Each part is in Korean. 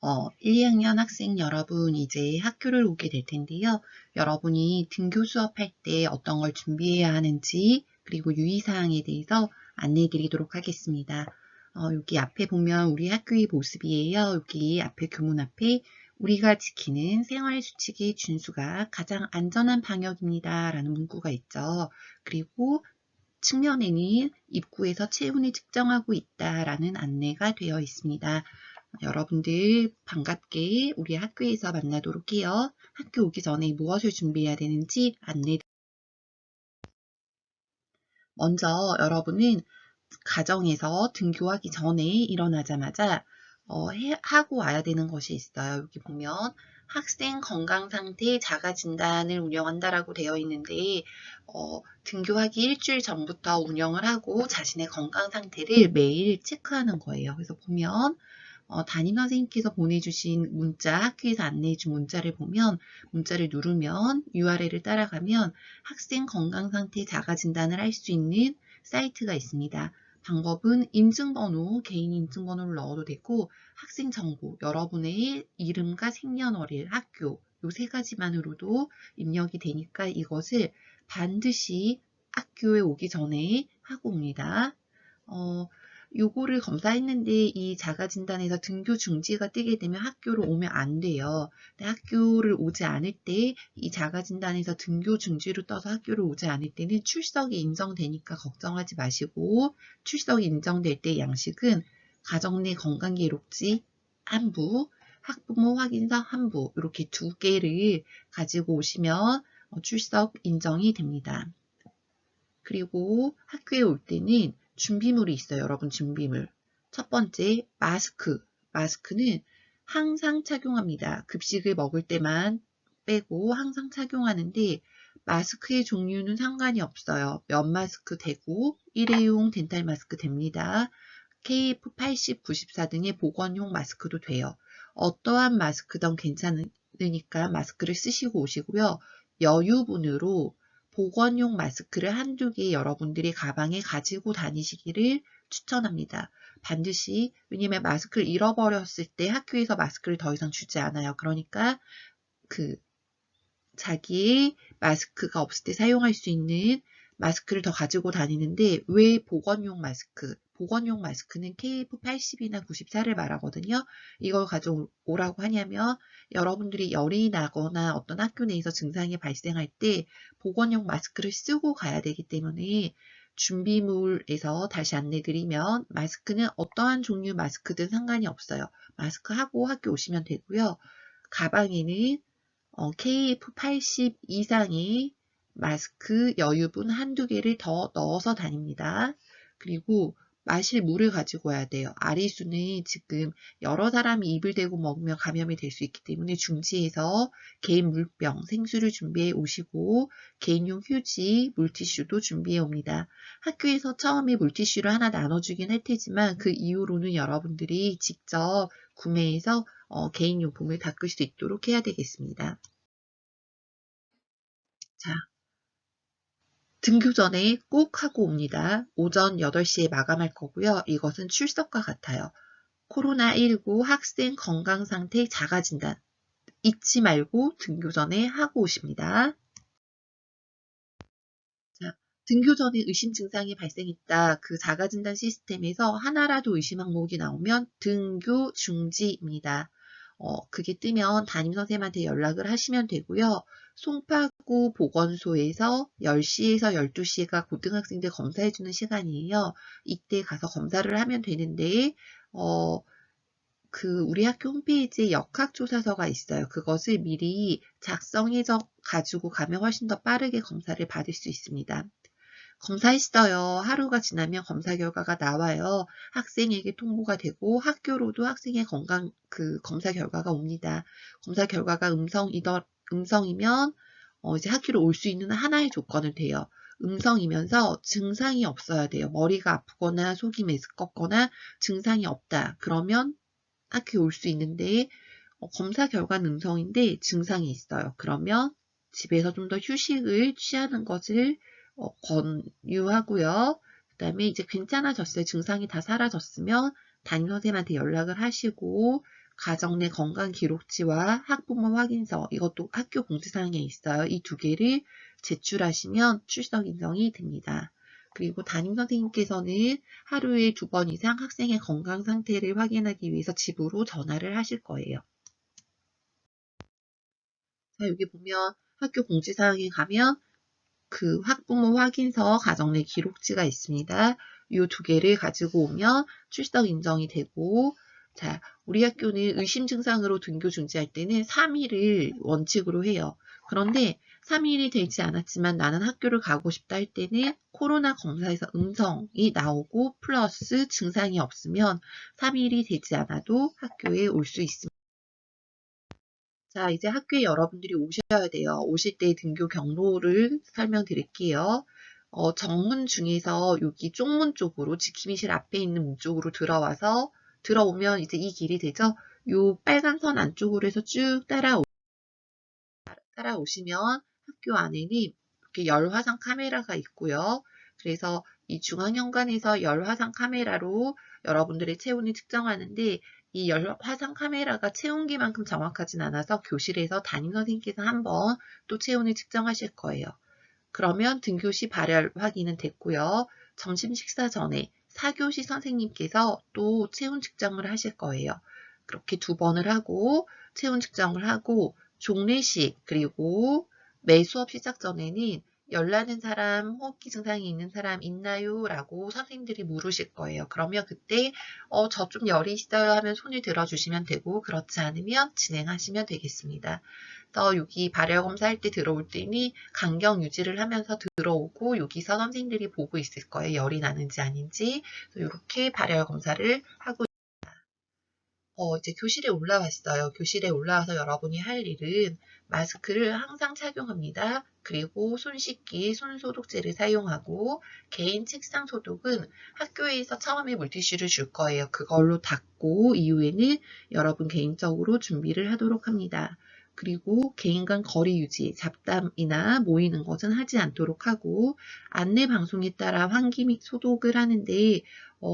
1, 2학년 학생 여러분 이제 학교를 오게 될 텐데요. 여러분이 등교 수업할 때 어떤 걸 준비해야 하는지 그리고 유의사항에 대해서 안내 드리도록 하겠습니다. 여기 앞에 보면 우리 학교의 모습이에요. 여기 앞에 교문 앞에 우리가 지키는 생활수칙의 준수가 가장 안전한 방역입니다. 라는 문구가 있죠. 그리고 측면에는 입구에서 체온을 측정하고 있다라는 안내가 되어 있습니다. 여러분들 반갑게 우리 학교에서 만나도록 해요. 학교 오기 전에 무엇을 준비해야 되는지 안내. 먼저 여러분은 가정에서 등교하기 전에 일어나자마자 하고 와야 되는 것이 있어요. 여기 보면 학생 건강상태 자가진단을 운영한다라고 되어 있는데 등교하기 일주일 전부터 운영을 하고 자신의 건강상태를 매일 체크하는 거예요. 그래서 보면 담임선생님께서 보내주신 문자, 학교에서 안내해준 문자를 보면 문자를 누르면 URL을 따라가면 학생 건강상태 자가진단을 할 수 있는 사이트가 있습니다. 방법은 인증번호, 개인 인증번호를 넣어도 되고 학생 정보, 여러분의 이름과 생년월일, 학교 요 세 가지만으로도 입력이 되니까 이것을 반드시 학교에 오기 전에 하고 옵니다. 요거를 검사했는데 이 자가진단에서 등교 중지가 뜨게 되면 학교를 오면 안 돼요. 근데 학교를 오지 않을 때 이 자가진단에서 등교 중지로 떠서 학교를 오지 않을 때는 출석이 인정되니까 걱정하지 마시고 출석이 인정될 때 양식은 가정 내 건강기록지 한 부, 학부모 확인서 한 부 이렇게 두 개를 가지고 오시면 출석 인정이 됩니다. 그리고 학교에 올 때는 준비물이 있어요. 여러분 준비물. 첫 번째 마스크. 마스크는 항상 착용합니다. 급식을 먹을 때만 빼고 항상 착용하는데 마스크의 종류는 상관이 없어요. 면 마스크 되고 일회용 덴탈 마스크 됩니다. KF80, 94 등의 보건용 마스크도 돼요. 어떠한 마스크든 괜찮으니까 마스크를 쓰시고 오시고요. 여유분으로 보건용 마스크를 한두 개 여러분들이 가방에 가지고 다니시기를 추천합니다. 반드시, 왜냐면 마스크를 잃어버렸을 때 학교에서 마스크를 더 이상 주지 않아요. 그러니까 자기의 마스크가 없을 때 사용할 수 있는 마스크를 더 가지고 다니는데 왜 보건용 마스크? 보건용 마스크는 KF80이나 94를 말하거든요. 이걸 가져오라고 하냐면 여러분들이 열이 나거나 어떤 학교 내에서 증상이 발생할 때 보건용 마스크를 쓰고 가야 되기 때문에 준비물에서 다시 안내드리면 마스크는 어떠한 종류 마스크든 상관이 없어요. 마스크 하고 학교 오시면 되고요. 가방에는 KF80 이상의 마스크 여유분 한두 개를 더 넣어서 다닙니다. 그리고 마실 물을 가지고 와야 돼요. 아리수는 지금 여러 사람이 입을 대고 먹으면 감염이 될 수 있기 때문에 중지해서 개인 물병, 생수를 준비해 오시고 개인용 휴지, 물티슈도 준비해 옵니다. 학교에서 처음에 물티슈를 하나 나눠주긴 할 테지만 그 이후로는 여러분들이 직접 구매해서 개인용품을 닦을 수 있도록 해야 되겠습니다. 자, 등교 전에 꼭 하고 옵니다. 오전 8시에 마감할 거고요. 이것은 출석과 같아요. 코로나19 학생 건강상태 자가진단 잊지 말고 등교 전에 하고 오십니다. 자, 등교 전에 의심 증상이 발생했다. 그 자가진단 시스템에서 하나라도 의심 항목이 나오면 등교 중지입니다. 그게 뜨면 담임선생님한테 연락을 하시면 되고요. 송파구 보건소에서 10시에서 12시가 고등학생들 검사해주는 시간이에요. 이때 가서 검사를 하면 되는데, 우리 학교 홈페이지에 역학조사서가 있어요. 그것을 미리 작성해서 가지고 가면 훨씬 더 빠르게 검사를 받을 수 있습니다. 검사했어요. 하루가 지나면 검사 결과가 나와요. 학생에게 통보가 되고 학교로도 학생의 검사 결과가 옵니다. 검사 결과가 음성이면 이제 학교로 올 수 있는 하나의 조건을 돼요. 음성이면서 증상이 없어야 돼요. 머리가 아프거나 속이 메스껍거나 증상이 없다. 그러면 학교에 올 수 있는데 검사 결과는 음성인데 증상이 있어요. 그러면 집에서 좀 더 휴식을 취하는 것을 권유하고요. 그 다음에 이제 괜찮아졌어요. 증상이 다 사라졌으면 담임선생님한테 연락을 하시고 가정 내 건강 기록지와 학부모 확인서, 이것도 학교 공지사항에 있어요. 이 두 개를 제출하시면 출석 인정이 됩니다. 그리고 담임선생님께서는 하루에 2번 이상 학생의 건강 상태를 확인하기 위해서 집으로 전화를 하실 거예요. 자, 여기 보면 학교 공지사항에 가면 그 학부모 확인서, 가정 내 기록지가 있습니다. 이 두 개를 가지고 오면 출석 인정이 되고, 자, 우리 학교는 의심 증상으로 등교 중지할 때는 3일을 원칙으로 해요. 그런데 3일이 되지 않았지만 나는 학교를 가고 싶다 할 때는 코로나 검사에서 음성이 나오고 플러스 증상이 없으면 3일이 되지 않아도 학교에 올 수 있습니다. 자, 이제 학교에 여러분들이 오셔야 돼요. 오실 때 등교 경로를 설명드릴게요. 정문 중에서 여기 쪽문 쪽으로 지킴이실 앞에 있는 문 쪽으로 들어오면 이제 이 길이 되죠. 요 빨간 선 안쪽으로 해서 쭉 따라오시면 학교 안에는 이렇게 열화상 카메라가 있고요. 그래서 이 중앙현관에서 열화상 카메라로 여러분들의 체온을 측정하는데 이 열화상 카메라가 체온계만큼 정확하진 않아서 교실에서 담임선생님께서 한번 또 체온을 측정하실 거예요. 그러면 등교시 발열 확인은 됐고요. 점심 식사 전에 4교시 선생님께서 또 체온 측정을 하실 거예요. 그렇게 2번을 하고 체온 측정을 하고 종례식 그리고 매 수업 시작 전에는 열나는 사람, 호흡기 증상이 있는 사람 있나요? 라고 선생님들이 물으실 거예요. 그러면 그때 저 좀 열이 있어요 하면 손을 들어주시면 되고 그렇지 않으면 진행하시면 되겠습니다. 여기 발열 검사할 때 들어올 때는 간격 유지를 하면서 들어오고 여기서 선생님들이 보고 있을 거예요. 열이 나는지 아닌지. 이렇게 발열 검사를 하고 이제 교실에 올라왔어요. 교실에 올라와서 여러분이 할 일은 마스크를 항상 착용합니다. 그리고 손 씻기, 손 소독제를 사용하고 개인 책상 소독은 학교에서 처음에 물티슈를 줄 거예요. 그걸로 닦고 이후에는 여러분 개인적으로 준비를 하도록 합니다. 그리고 개인 간 거리 유지, 잡담이나 모이는 것은 하지 않도록 하고 안내 방송에 따라 환기 및 소독을 하는데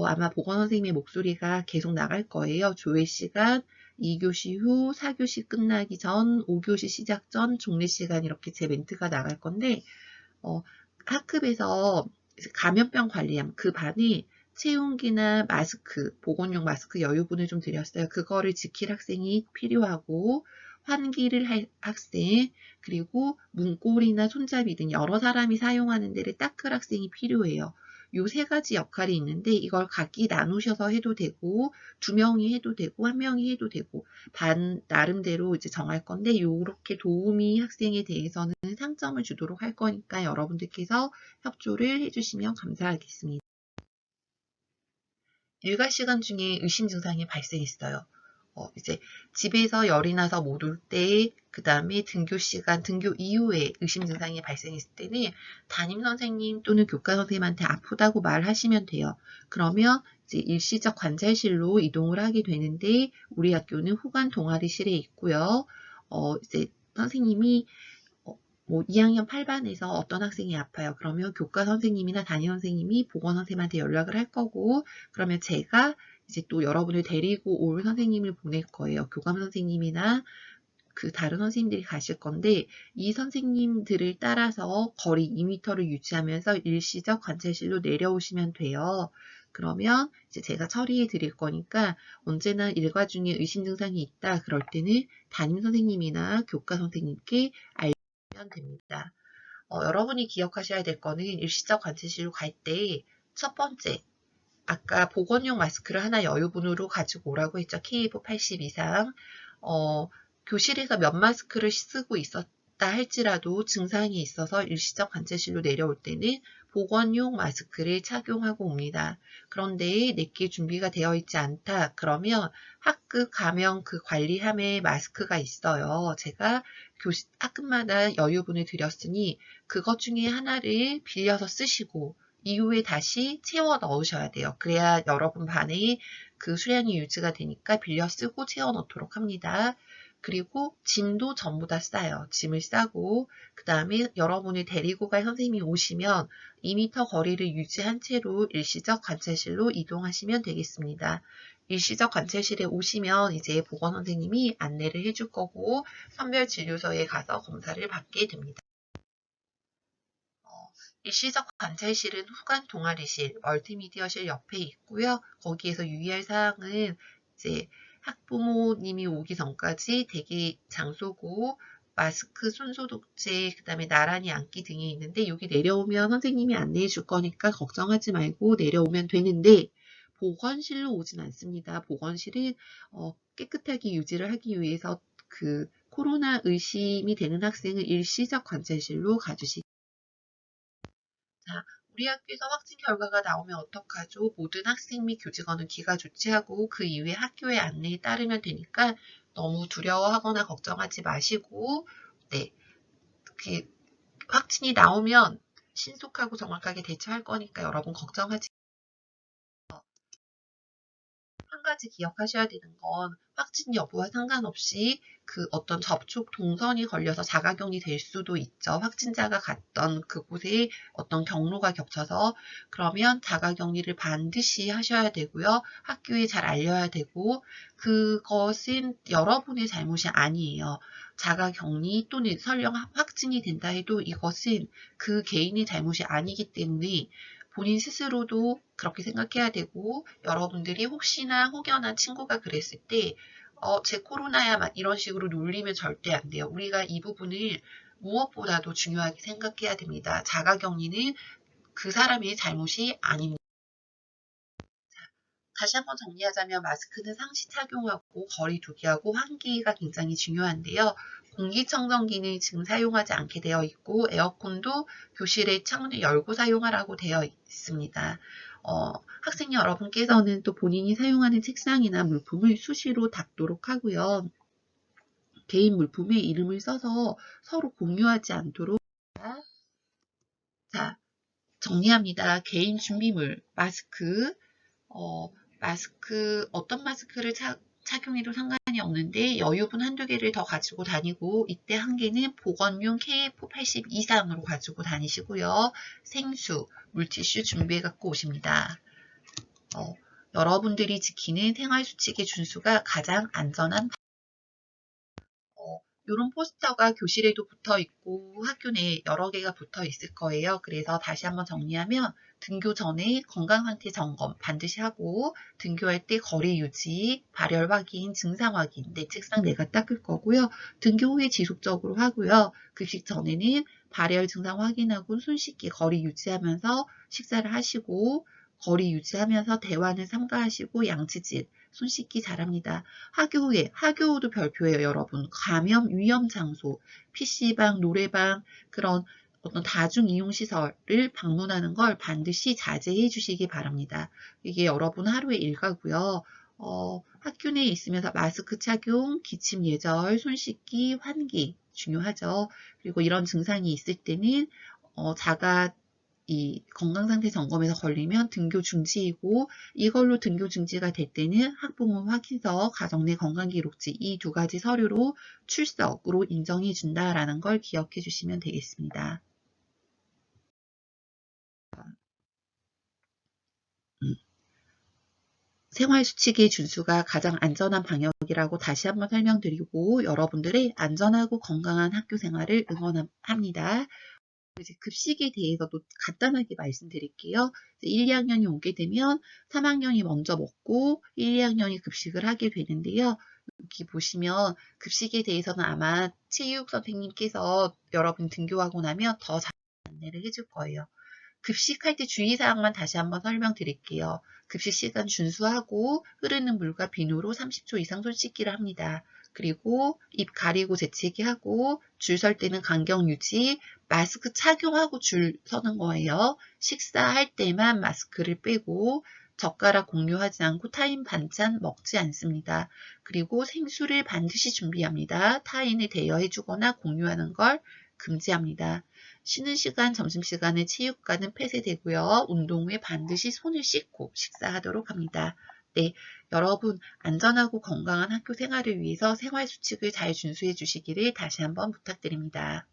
아마 보건 선생님의 목소리가 계속 나갈 거예요. 조회 시간, 2교시 후, 4교시 끝나기 전, 5교시 시작 전, 종례 시간 이렇게 제 멘트가 나갈 건데 학급에서 감염병 관리함 그 반이 체온기나 마스크, 보건용 마스크 여유분을 좀 드렸어요. 그거를 지킬 학생이 필요하고 환기를 할 학생, 그리고 문고리나 손잡이 등 여러 사람이 사용하는 데를 닦을 학생이 필요해요. 요 3가지 역할이 있는데 이걸 각기 나누셔서 해도 되고 2명이 해도 되고 1명이 해도 되고 반 나름대로 이제 정할 건데 요렇게 도우미 학생에 대해서는 상점을 주도록 할 거니까 여러분들께서 협조를 해주시면 감사하겠습니다. 일과 시간 중에 의심 증상이 발생했어요. 이제 집에서 열이 나서 못 올 때, 그 다음에 등교 시간, 등교 이후에 의심 증상이 발생했을 때는 담임 선생님 또는 교과 선생님한테 아프다고 말하시면 돼요. 그러면 이제 일시적 관찰실로 이동을 하게 되는데 우리 학교는 후관 동아리실에 있고요. 이제 선생님이 뭐 2학년 8반에서 어떤 학생이 아파요. 그러면 교과 선생님이나 담임 선생님이 보건 선생님한테 연락을 할 거고 그러면 제가 이제 또 여러분을 데리고 올 선생님을 보낼 거예요. 교감 선생님이나 그 다른 선생님들이 가실 건데 이 선생님들을 따라서 거리 2m를 유지하면서 일시적 관찰실로 내려오시면 돼요. 그러면 이제 제가 처리해 드릴 거니까 언제나 일과 중에 의심 증상이 있다 그럴 때는 담임 선생님이나 교과 선생님께 알려주시면 됩니다. 여러분이 기억하셔야 될 거는 일시적 관찰실로 갈 때 첫 번째 아까 보건용 마스크를 하나 여유분으로 가지고 오라고 했죠. KF80 이상. 교실에서 면 마스크를 쓰고 있었다 할지라도 증상이 있어서 일시적 관찰실로 내려올 때는 보건용 마스크를 착용하고 옵니다. 그런데 내게 준비가 되어 있지 않다. 그러면 학급 가면 그 관리함에 마스크가 있어요. 제가 학급마다 여유분을 드렸으니 그것 중에 하나를 빌려서 쓰시고 이후에 다시 채워 넣으셔야 돼요. 그래야 여러분 반에 그 수량이 유지가 되니까 빌려 쓰고 채워 넣도록 합니다. 그리고 짐도 전부 다 싸요. 짐을 싸고 그 다음에 여러분을 데리고 갈 선생님이 오시면 2m 거리를 유지한 채로 일시적 관찰실로 이동하시면 되겠습니다. 일시적 관찰실에 오시면 이제 보건 선생님이 안내를 해줄 거고 선별진료소에 가서 검사를 받게 됩니다. 일시적 관찰실은 후관 동아리실, 멀티미디어실 옆에 있고요. 거기에서 유의할 사항은 이제 학부모님이 오기 전까지 대기 장소고 마스크, 손소독제, 그 다음에 나란히 앉기 등이 있는데 여기 내려오면 선생님이 안내해 줄 거니까 걱정하지 말고 내려오면 되는데 보건실로 오진 않습니다. 보건실은 깨끗하게 유지를 하기 위해서 그 코로나 의심이 되는 학생을 일시적 관찰실로 가주시기 자, 우리 학교에서 확진 결과가 나오면 어떡하죠? 모든 학생 및 교직원은 귀가 조치하고 그 이후에 학교의 안내에 따르면 되니까 너무 두려워하거나 걱정하지 마시고, 네, 그 확진이 나오면 신속하고 정확하게 대처할 거니까 여러분 걱정하지 한 가지 기억하셔야 되는 건 확진 여부와 상관없이 그 어떤 접촉 동선이 걸려서 자가격리 될 수도 있죠. 확진자가 갔던 그곳에 어떤 경로가 겹쳐서 그러면 자가격리를 반드시 하셔야 되고요. 학교에 잘 알려야 되고 그것은 여러분의 잘못이 아니에요. 자가격리 또는 설령 확진이 된다 해도 이것은 그 개인의 잘못이 아니기 때문에 본인 스스로도 그렇게 생각해야 되고 여러분들이 혹시나 혹여나 친구가 그랬을 때 제 코로나야 막 이런 식으로 놀리면 절대 안 돼요. 우리가 이 부분을 무엇보다도 중요하게 생각해야 됩니다. 자가격리는 그 사람의 잘못이 아닙니다. 다시 한번 정리하자면 마스크는 상시 착용하고 거리 두기하고 환기가 굉장히 중요한데요. 공기청정기는 지금 사용하지 않게 되어 있고 에어컨도 교실의 창문을 열고 사용하라고 되어 있습니다. 학생 여러분께서는 또 본인이 사용하는 책상이나 물품을 수시로 닦도록 하고요. 개인 물품에 이름을 써서 서로 공유하지 않도록 자, 정리합니다. 개인 준비물, 마스크, 마스크, 어떤 마스크를 착용해도 상관이 없는데 여유분 한두 개를 더 가지고 다니고 이때 한 개는 보건용 KF80 이상으로 가지고 다니시고요. 생수, 물티슈 준비해 갖고 오십니다. 여러분들이 지키는 생활수칙의 준수가 가장 안전한 이런 포스터가 교실에도 붙어 있고 학교 내에 여러 개가 붙어 있을 거예요. 그래서 다시 한번 정리하면 등교 전에 건강상태 점검 반드시 하고 등교할 때 거리 유지, 발열 확인, 증상 확인, 내 책상 내가 닦을 거고요. 등교 후에 지속적으로 하고요. 급식 전에는 발열 증상 확인하고 손 씻기 거리 유지하면서 식사를 하시고 거리 유지하면서 대화는 삼가하시고 양치질, 손 씻기 잘합니다. 학교 후에, 학교 후도 별표예요, 여러분. 감염 위험 장소, PC방, 노래방, 그런 어떤 다중이용시설을 방문하는 걸 반드시 자제해 주시기 바랍니다. 이게 여러분 하루의 일과고요. 학교 내에 있으면서 마스크 착용, 기침 예절, 손 씻기, 환기 중요하죠. 그리고 이런 증상이 있을 때는 자가 이 건강상태 점검에서 걸리면 등교 중지이고 이걸로 등교 중지가 될 때는 학부모 확인서, 가정 내 건강기록지 이 두 가지 서류로 출석으로 인정해 준다라는 걸 기억해 주시면 되겠습니다. 생활수칙의 준수가 가장 안전한 방역이라고 다시 한번 설명드리고 여러분들의 안전하고 건강한 학교 생활을 응원합니다. 이제 급식에 대해서도 간단하게 말씀드릴게요. 1, 2학년이 오게 되면 3학년이 먼저 먹고 1, 2학년이 급식을 하게 되는데요. 여기 보시면 급식에 대해서는 아마 체육 선생님께서 여러분 등교하고 나면 더 잘 안내를 해줄 거예요. 급식할 때 주의사항만 다시 한번 설명드릴게요. 급식 시간 준수하고 흐르는 물과 비누로 30초 이상 손 씻기를 합니다. 그리고 입 가리고 재채기 하고 줄 설 때는 간격 유지, 마스크 착용하고 줄 서는 거예요. 식사할 때만 마스크를 빼고 젓가락 공유하지 않고 타인 반찬 먹지 않습니다. 그리고 생수를 반드시 준비합니다. 타인을 대여해주거나 공유하는 걸 금지합니다. 쉬는 시간, 점심시간에 체육관은 폐쇄되고요. 운동 후에 반드시 손을 씻고 식사하도록 합니다. 네, 여러분 안전하고 건강한 학교 생활을 위해서 생활 수칙을 잘 준수해 주시기를 다시 한번 부탁드립니다.